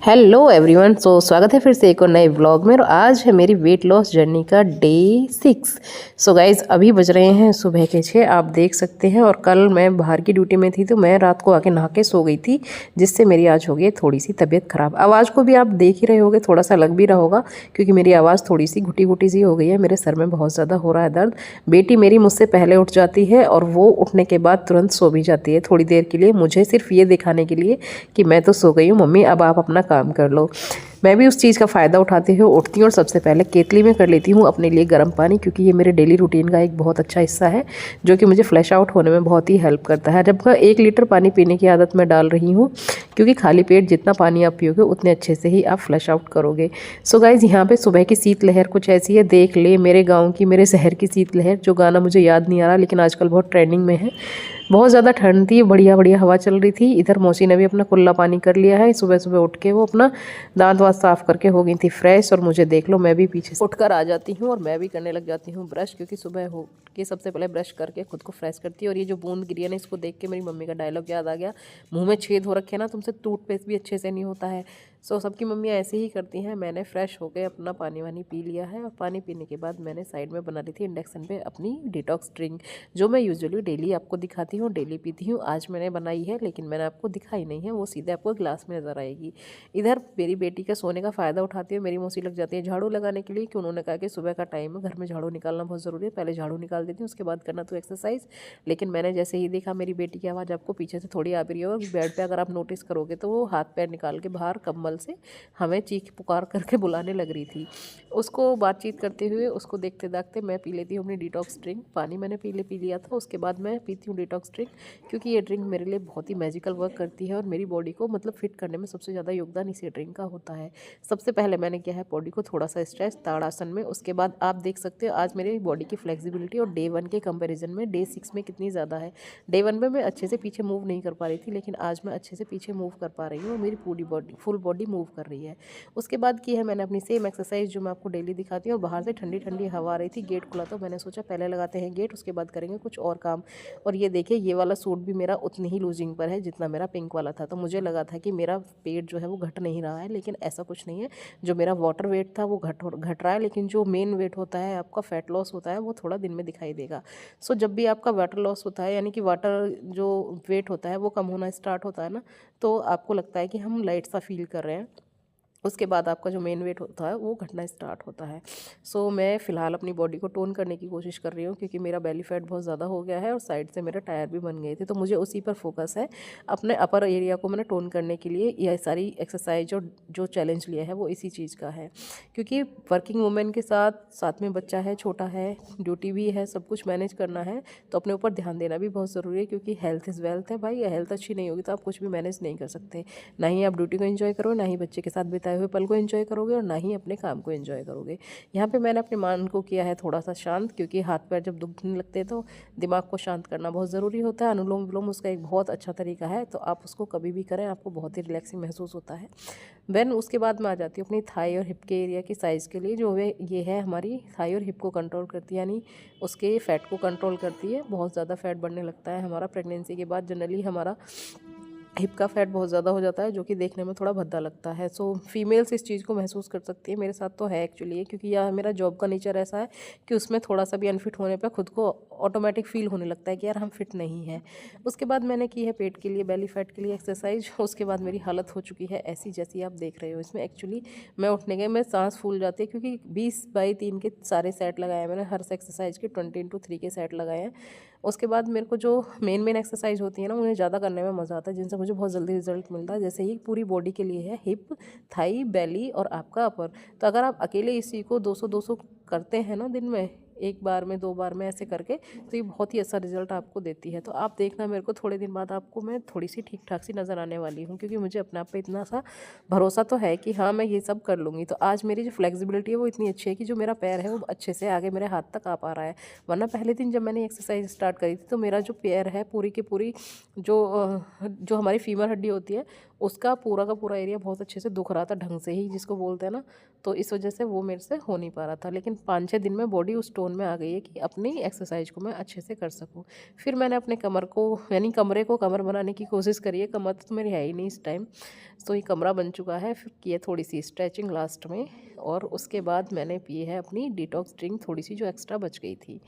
Hello everyone. स्वागत है फिर से एक और नए व्लॉग में। और आज है मेरी वेट लॉस जर्नी का डे 6। सो गाइज अभी बज रहे हैं सुबह के 6, आप देख सकते हैं। और कल मैं बाहर की ड्यूटी में थी तो मैं रात को आके नहा के सो गई थी, जिससे मेरी आज हो गई थोड़ी सी तबीयत ख़राब। आवाज़ को भी आप देख ही रहे होगे, थोड़ा सा लग भी रहा होगा क्योंकि मेरी आवाज़ थोड़ी सी घुटी घुटी सी हो गई है। मेरे सर में बहुत ज़्यादा हो रहा है दर्द। बेटी मेरी मुझसे पहले उठ जाती है और वो उठने के बाद तुरंत सो भी जाती है थोड़ी देर के लिए, मुझे सिर्फ ये दिखाने के लिए कि मैं तो सो गई हूँ मम्मी, अब आप अपना काम कर लो। मैं भी उस चीज़ का फ़ायदा उठाते हुए उठती हूँ और सबसे पहले केतली में कर लेती हूँ अपने लिए गर्म पानी, क्योंकि ये मेरे डेली रूटीन का एक बहुत अच्छा हिस्सा है जो कि मुझे फ्लैश आउट होने में बहुत ही हेल्प करता है। जब मैं 1 लीटर पानी पीने की आदत मैं डाल रही हूँ, क्योंकि खाली पेट जितना पानी आप पियोगे उतने अच्छे से ही आप फ्लैश आउट करोगे। सो गाइज़ यहाँ पे सुबह की शीतलहर कुछ ऐसी है, देख ले मेरे गाँव की, मेरे शहर की शीतलहर। जो गाना मुझे याद नहीं आ रहा लेकिन आजकल बहुत ट्रेंडिंग में है। बहुत ज़्यादा ठंड थी, बढ़िया बढ़िया हवा चल रही थी। इधर मौसी ने भी अपना कुल्ला पानी कर लिया है। सुबह सुबह उठ के वो अपना दांत वात साफ करके हो गई थी फ्रेश। और मुझे देख लो, मैं भी पीछे से उठकर आ जाती हूँ और मैं भी करने लग जाती हूँ ब्रश, क्योंकि सुबह हो के सबसे पहले ब्रश करके खुद को फ्रेश करती है। और ये जो बूंद गिरी है ना, इसको देख के मेरी मम्मी का डायलॉग याद आ गया, मुँह में छेद हो रखे ना तुमसे टूथपेस्ट भी अच्छे से नहीं होता है। सो सबकी मम्मियाँ ऐसे ही करती हैं। मैंने फ्रेश होकर अपना पानी वानी पी लिया है और पानी पीने के बाद मैंने साइड में बना ली थी इंडक्शन पे अपनी डिटॉक्स ड्रिंक, जो मैं यूजुअली डेली आपको दिखाती हूँ, डेली पीती हूँ। आज मैंने बनाई है लेकिन मैंने आपको दिखाई नहीं है, वो सीधे आपको ग्लास में नज़र आएगी। इधर मेरी बेटी का सोने का फ़ायदा उठाती हुए मेरी मौसी लग जाती है झाड़ू लगाने के लिए, कि उन्होंने कहा कि सुबह का टाइम है, घर में झाड़ू निकालना बहुत ज़रूरी है, पहले झाड़ू निकाल देती हूँ उसके बाद करना तो एक्सरसाइज। लेकिन मैंने जैसे ही देखा मेरी बेटी की आवाज़ आपको पीछे से थोड़ी आ भी रही होगी, बेड पर अगर आप नोटिस करोगे तो वो हाथ पैर निकाल के बाहर कंबल से हमें चीख पुकार करके बुलाने लग रही थी। उसको बातचीत करते हुए, उसको देखते देखते मैं पी लेती हूँ अपनी डिटॉक्स ड्रिंक। पानी मैंने पी लिया था, उसके बाद मैं पीती हूँ डिटॉक्स ड्रिंक, क्योंकि ये ड्रिंक मेरे लिए बहुत ही मैजिकल वर्क करती है और मेरी बॉडी को मतलब फिट करने में सबसे ज़्यादा योगदान इसी ड्रिंक का होता है। सबसे पहले मैंने किया है बॉडी को थोड़ा सा स्ट्रेच ताड़ासन में। उसके बाद आप देख सकते हो आज मेरी बॉडी की फ्लेक्सिबिलिटी और डे 1 के कंपैरिजन में डे 6 में कितनी ज़्यादा है। डे 1 में मैं अच्छे से पीछे मूव नहीं कर पा रही थी, लेकिन आज मैं अच्छे से पीछे मूव कर पा रही हूँ और मेरी पूरी बॉडी फुल बॉडी मूव कर रही है। उसके बाद की है मैंने अपनी सेम एक्सरसाइज जो मैं आपको डेली दिखाती हूँ। और बाहर से ठंडी ठंडी हवा आ रही थी, गेट खुला तो मैंने सोचा पहले लगाते हैं गेट, उसके बाद करेंगे कुछ और काम। और ये देखिए, ये वाला सूट भी मेरा उतनी ही लूजिंग पर है जितना मेरा पिंक वाला था। तो मुझे लगा था कि मेरा पेट जो है वो घट नहीं रहा है, लेकिन ऐसा कुछ नहीं है। जो मेरा वाटर वेट था वो घट रहा है, लेकिन जो मेन वेट होता है आपका फैट लॉस होता है वो थोड़ा दिन में दिखाई देगा। सो जब भी आपका वाटर लॉस होता है, यानी कि वाटर जो वेट होता है वो कम होना स्टार्ट होता है ना, तो आपको लगता है कि हम लाइट सा फील कर रहे हैं। उसके बाद आपका जो मेन वेट होता है वो घटना स्टार्ट होता है। सो मैं फ़िलहाल अपनी बॉडी को टोन करने की कोशिश कर रही हूँ, क्योंकि मेरा बेली फैट बहुत ज़्यादा हो गया है और साइड से मेरे टायर भी बन गए थे, तो मुझे उसी पर फोकस है। अपने अपर एरिया को मैंने टोन करने के लिए यह सारी एक्सरसाइज और जो चैलेंज लिया है वो इसी चीज़ का है। क्योंकि वर्किंग वूमेन के साथ साथ में बच्चा है, छोटा है, ड्यूटी भी है, सब कुछ मैनेज करना है, तो अपने ऊपर ध्यान देना भी बहुत ज़रूरी है। क्योंकि हेल्थ इज़ वेल्थ है भाई, हेल्थ अच्छी नहीं होगी तो आप कुछ भी मैनेज नहीं कर सकते। ना ही आप ड्यूटी को एंजॉय करो, ना ही बच्चे के साथ बिताए हुए पल को एंजॉय करोगे, और ना ही अपने काम को एंजॉय करोगे। यहाँ पे मैंने अपने मन को किया है थोड़ा सा शांत, क्योंकि हाथ पैर जब दुखने लगते हैं तो दिमाग को शांत करना बहुत ज़रूरी होता है। अनुलोम विलोम उसका एक बहुत अच्छा तरीका है, तो आप उसको कभी भी करें, आपको बहुत ही रिलैक्सिंग महसूस होता है। देन उसके बाद मैं आ जाती हूँ अपनी थाई और हिप के एरिया की साइज़ के लिए, जो वे ये है हमारी थाई और हिप को कंट्रोल करती है, यानी उसके फैट को कंट्रोल करती है। बहुत ज़्यादा फैट बढ़ने लगता है हमारा प्रेगनेंसी के बाद, जनरली हमारा हिप का फैट बहुत ज़्यादा हो जाता है, जो कि देखने में थोड़ा भद्दा लगता है। सो फीमेल्स इस चीज़ को महसूस कर सकती है, मेरे साथ तो है एक्चुअली, क्योंकि यह मेरा जॉब का नेचर ऐसा है कि उसमें थोड़ा सा भी अनफिट होने पर खुद को ऑटोमेटिक फील होने लगता है कि यार हम फिट नहीं हैं। उसके बाद मैंने की है पेट के लिए, बेली फैट के लिए एक्सरसाइज। उसके बाद मेरी हालत हो चुकी है ऐसी जैसी आप देख रहे हो। इसमें एक्चुअली मैं उठने गए, मैं सांस फूल जाती है, क्योंकि 20/3 के सारे सेट लगाए हैं मैंने, हर एक्सरसाइज के 20x3 के सेट लगाए हैं। उसके बाद मेरे को जो मेन एक्सरसाइज होती है ना, उन्हें ज़्यादा करने में मज़ा आता है, जिनसे मुझे बहुत जल्दी रिजल्ट मिलता है। जैसे ही पूरी बॉडी के लिए है हिप, थाई, बेली और आपका अपर। तो अगर आप अकेले इसी को 200-200 करते हैं ना दिन में, एक बार में 2 बार में ऐसे करके, तो ये बहुत ही अच्छा रिजल्ट आपको देती है। तो आप देखना, मेरे को थोड़े दिन बाद आपको मैं थोड़ी सी ठीक ठाक सी नज़र आने वाली हूँ, क्योंकि मुझे अपने आप पे इतना सा भरोसा तो है कि हाँ मैं ये सब कर लूँगी। तो आज मेरी जो फ्लेक्सिबिलिटी है वो इतनी अच्छी है कि जो मेरा पैर है वो अच्छे से आगे मेरे हाथ तक आ पा रहा है। वरना पहले दिन जब मैंने एक्सरसाइज स्टार्ट करी थी तो मेरा जो पैर है पूरी की पूरी जो हमारी फीमर हड्डी होती है उसका पूरा का पूरा एरिया बहुत अच्छे से दुख रहा था, ढंग से ही जिसको बोलते हैं ना। तो इस वजह से वो मेरे से हो नहीं पा रहा था, लेकिन 5-6 दिन में बॉडी उस टोन में आ गई है कि अपनी एक्सरसाइज को मैं अच्छे से कर सकूँ। फिर मैंने अपने कमर को यानी कमरे को कमर बनाने की कोशिश करी है। कमर तो मेरी है ही नहीं इस टाइम, तो ये कमरा बन चुका है। फिर किए थोड़ी सी स्ट्रेचिंग लास्ट में, और उसके बाद मैंने पिए है अपनी डिटॉक्स ड्रिंक थोड़ी सी जो एक्स्ट्रा बच गई थी।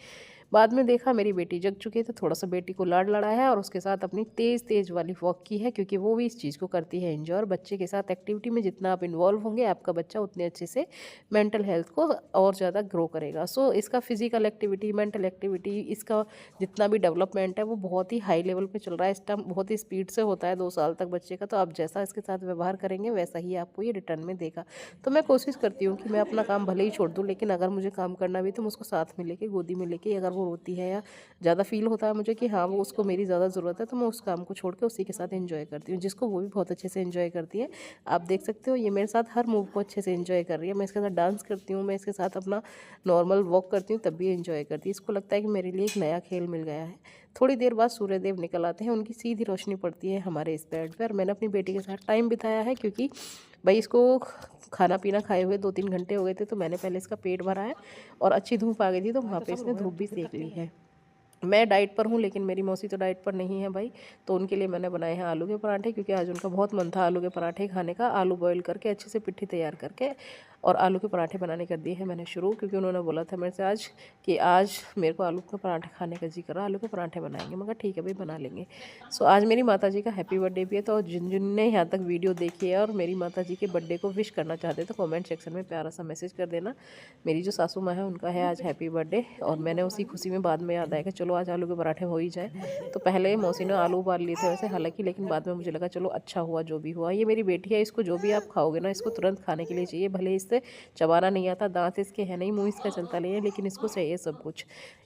बाद में देखा मेरी बेटी जग चुकी है, तो थोड़ा सा बेटी को लाड लड़ाया है और उसके साथ अपनी तेज़ तेज़ वाली वॉक की है, क्योंकि वो भी इस चीज़ को करती है एंजॉय। और बच्चे के साथ एक्टिविटी में जितना आप इन्वॉल्व होंगे, आपका बच्चा उतने अच्छे से मेंटल हेल्थ को और ज़्यादा ग्रो करेगा। सो इसका फिजिकल एक्टिविटी, मेंटल एक्टिविटी, इसका जितना भी डेवलपमेंट है वो बहुत ही हाई लेवल पे चल रहा है इस टाइम, बहुत ही स्पीड से होता है 2 साल तक बच्चे का। तो आप जैसा इसके साथ व्यवहार करेंगे वैसा ही आपको ये रिटर्न में देगा। तो मैं कोशिश करती हूँ कि मैं अपना काम भले ही छोड़ दूँ, लेकिन अगर मुझे काम करना भी तो मैं उसको साथ में लेके, गोदी में लेके, अगर वो रोती है या ज़्यादा फील होता है मुझे कि हाँ वो उसको मेरी ज़्यादा ज़रूरत है, तो मैं उस काम को छोड़ के उसी के साथ एंजॉय करती हूँ, जिसको वो भी बहुत अच्छे से एंजॉय करती है। आप देख सकते हो ये मेरे साथ हर मूव को अच्छे से एंजॉय कर रही है। मैं इसके साथ डांस करती हूँ, मैं इसके साथ अपना नॉर्मल वॉक करती हूँ, तब भी एंजॉय करती है। इसको लगता है कि मेरे लिए एक नया खेल मिल गया है। थोड़ी देर बाद सूर्यदेव निकल आते हैं, उनकी सीधी रोशनी पड़ती है हमारे इस बेड पर। मैंने अपनी बेटी के साथ टाइम बिताया है, क्योंकि भाई इसको खाना पीना खाए हुए 2-3 घंटे हो गए थे, तो मैंने पहले इसका पेट भरा है और अच्छी धूप आ गई थी, तो वहाँ पे इसने धूप भी सेक ली है। मैं डाइट पर हूँ, लेकिन मेरी मौसी तो डाइट पर नहीं है भाई, तो उनके लिए मैंने बनाए हैं आलू के पराठे, क्योंकि आज उनका बहुत मन था आलू के पराठे खाने का। आलू बॉईल करके अच्छे से पिट्ठी तैयार करके और आलू के पराठे बनाने कर दिए हैं मैंने शुरू, क्योंकि उन्होंने बोला था मेरे से आज कि आज मेरे को आलू के पराठे खाने का जी कर रहा, आलू के पराठे बनाएंगे। मगर ठीक है भाई, बना लेंगे। सो आज मेरी माता जी का हैप्पी बर्थडे भी है, तो जिन जिन ने यहाँ तक वीडियो देखी है और मेरी माता जी के बर्थडे को विश करना चाहते हैं, तो कमेंट सेक्शन में प्यारा सा मैसेज कर देना। मेरी जो सासू माँ है उनका है आज हैप्पी बर्थडे, और मैंने उसी खुशी में बाद में याद आया कि चलो आज आलू के पराठे हो ही जाए। तो पहले मौसी ने आलू उबाल लिए थे वैसे हालांकि, लेकिन बाद में मुझे लगा चलो अच्छा हुआ जो भी हुआ। ये मेरी बेटी है, इसको जो भी आप खाओगे ना, इसको तुरंत खाने के लिए चाहिए। भले इससे चबाना नहीं आता, दांत इसके है नहीं, मुंह इसका चलता नहीं है, लेकिन इसको चाहिए सब कुछ।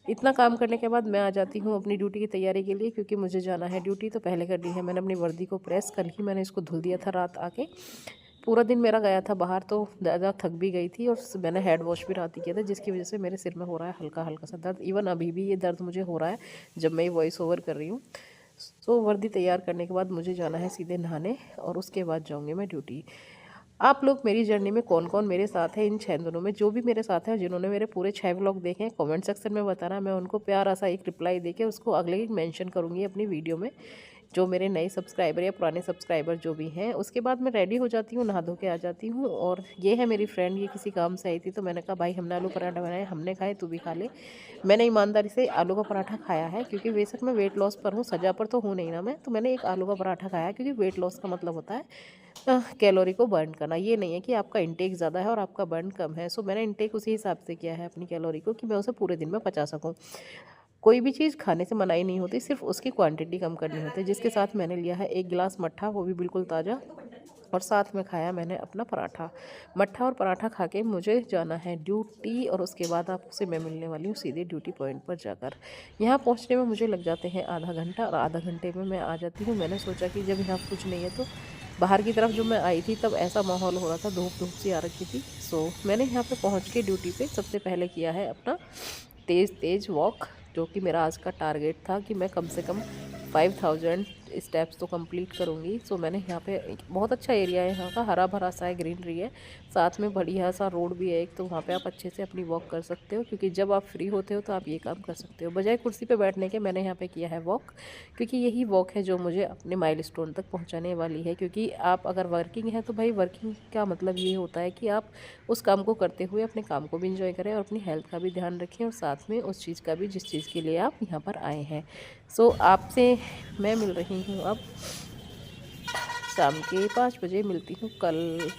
इतना काम करने के बाद मैं आ जाती हूँ अपनी ड्यूटी की तैयारी के लिए, क्योंकि मुझे जाना है ड्यूटी। तो पहले कर दी है मैंने अपनी वर्दी को प्रेस, कल ही मैंने इसको धुल दिया था रात आके। पूरा दिन मेरा गया था बाहर, तो ज़्यादा थक भी गई थी, और मैंने हेड वॉश भी रात ही किया था, जिसकी वजह से मेरे सिर में हो रहा है हल्का हल्का सा दर्द। इवन अभी भी ये दर्द मुझे हो रहा है जब मैं ये वॉइस ओवर कर रही हूँ। तो वर्दी तैयार करने के बाद मुझे जाना है सीधे नहाने, और उसके बाद जाऊँगी मैं ड्यूटी। आप लोग मेरी जर्नी में कौन कौन मेरे साथ है इन 6 दिनों में, जो भी मेरे साथ है, जिन्होंने मेरे पूरे 6 व्लॉग देखे हैं, कमेंट सेक्शन में बताना। मैं उनको प्यारा सा एक रिप्लाई देके उसको अगले ही मेंशन करूँगी अपनी वीडियो में, जो मेरे नए सब्सक्राइबर या पुराने सब्सक्राइबर जो भी हैं। उसके बाद मैं रेडी हो जाती हूँ, नहा धो के आ जाती हूँ। और ये है मेरी फ्रेंड, ये किसी काम से आई थी, तो मैंने कहा भाई हमने आलू पराठा बनाए, हमने खाए, तू भी खा ले। मैंने ईमानदारी से आलू का पराठा खाया है, क्योंकि बेशक मैं वेट लॉस पर हूँ, सजा पर तो हूँ नहीं ना मैं। तो मैंने एक आलू का पराठा खाया, क्योंकि वेट लॉस का मतलब होता है कैलोरी को बर्न करना। ये नहीं है कि आपका इंटेक ज़्यादा है और आपका बर्न कम है। सो मैंने इंटेक उसी हिसाब से किया है अपनी कैलोरी को, कि मैं उसे पूरे दिन में पचा सकूँ। कोई भी चीज़ खाने से मनाही नहीं होती, सिर्फ उसकी क्वांटिटी कम करनी होती है। जिसके साथ मैंने लिया है 1 गिलास मट्ठा, वो भी बिल्कुल ताज़ा, और साथ में खाया मैंने अपना पराठा। मट्ठा और पराठा खा के मुझे जाना है ड्यूटी, और उसके बाद आपसे मैं मिलने वाली हूँ सीधे ड्यूटी पॉइंट पर जाकर। यहाँ पहुँचने में मुझे लग जाते हैं आधा घंटा, और आधा घंटे में मैं आ जाती हूँ। मैंने सोचा कि जब यहाँ कुछ नहीं है, तो बाहर की तरफ जो मैं आई थी तब ऐसा माहौल हो रहा था, धूप धूप सी आ रखी थी। सो मैंने यहाँ पे पहुँच के ड्यूटी पे सबसे पहले किया है अपना तेज़ वॉक, जो कि मेरा आज का टारगेट था कि मैं कम से कम 5000 स्टेप्स तो कंप्लीट करूँगी। सो मैंने यहाँ पे बहुत अच्छा एरिया है, यहाँ का हरा भरा सा है, ग्रीनरी है, साथ में बढ़िया सा रोड भी है एक, तो वहाँ पे आप अच्छे से अपनी वॉक कर सकते हो। क्योंकि जब आप फ्री होते हो तो आप ये काम कर सकते हो, बजाय कुर्सी पे बैठने के। मैंने यहाँ पे किया है वॉक, क्योंकि यही वॉक है जो मुझे अपने माइलस्टोन तक पहुँचाने वाली है। क्योंकि आप अगर वर्किंग है, तो भाई वर्किंग का मतलब ये होता है कि आप उस काम को करते हुए अपने काम को भी इंजॉय करें, और अपनी हेल्थ का भी ध्यान रखें, और साथ में उस चीज़ का भी जिस चीज़ के लिए आप यहाँ पर आए हैं। सो आपसे मैं मिल रही हूँ अब शाम के 5 बजे, मिलती हूँ कल।